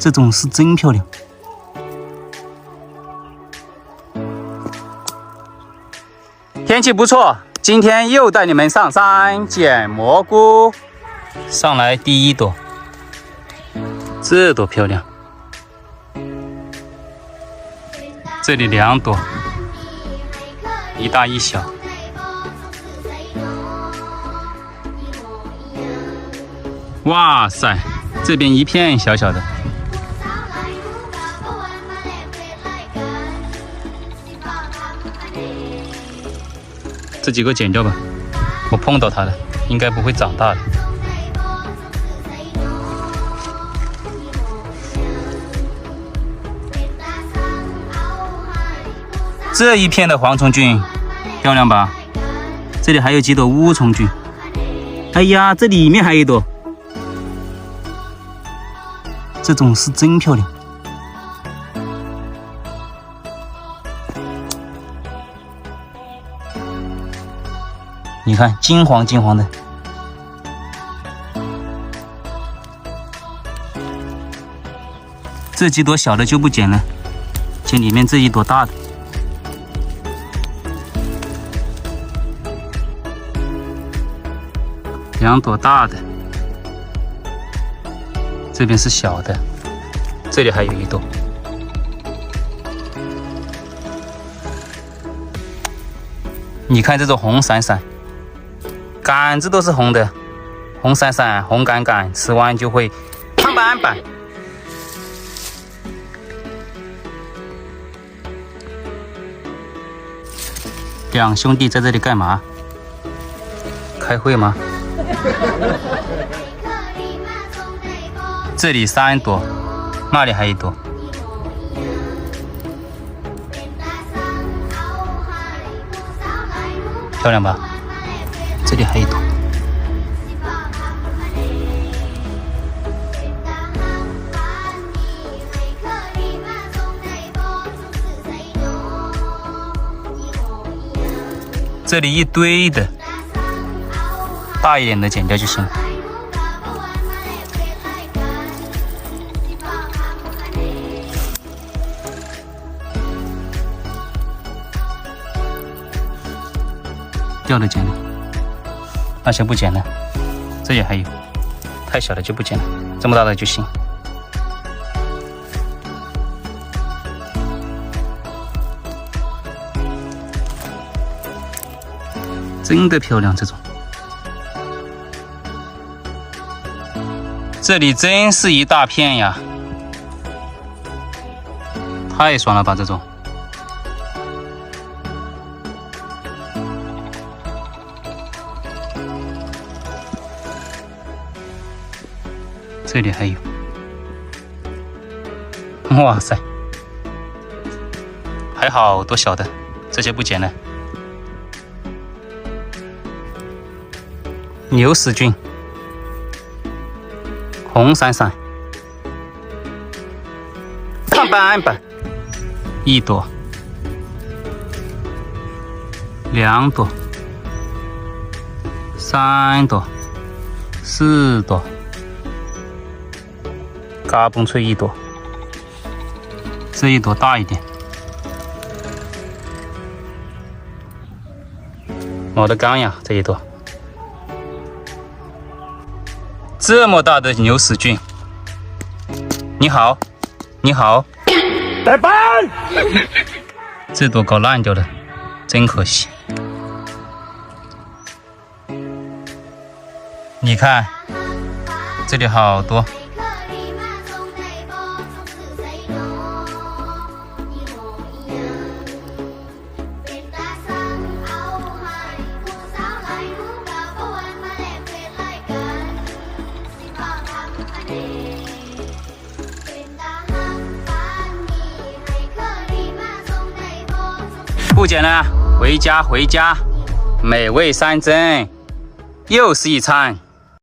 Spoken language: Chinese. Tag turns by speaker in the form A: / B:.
A: 这种是真漂亮。天气不错，今天又带你们上山捡蘑菇。上来第一朵，这朵漂亮。这里2朵，一大一小。哇塞，这边一片小小的。这几个剪掉吧，我碰到它了，应该不会长大的。这一片的蝗虫菌漂亮吧？这里还有几朵乌虫菌。哎呀，这里面还有一朵，这种是真漂亮。你看，金黄金黄的。这几朵小的就不剪了，剪里面这一朵大的。2朵大的，这边是小的，这里还有一朵。你看这种红闪闪，杆子都是红的，红闪闪，红杆杆，吃完就会胖板板。2兄弟在这里干嘛？开会吗？这里3朵，那里还有一朵。漂亮吧？这里还有一朵。这里一堆的，大一点的剪掉就行了。掉的剪了，那些不剪了。这里还有，太小的就不剪了，这么大的就行。真的漂亮，这种。这里真是一大片呀，太爽了吧，这种。这里还有，哇塞，还好多小的，这些不剪了。牛屎菌，红闪闪，胖板板，一朵，2朵，3朵，4朵，嘎嘣脆一朵，这一朵大一点，冒得干呀，这一朵。这么大的牛屎菌，你好，你好，
B: 带班。
A: 这朵搞烂掉了，真可惜。你看，这里好多。不剪了，回家回家，美味3珍，又是一餐。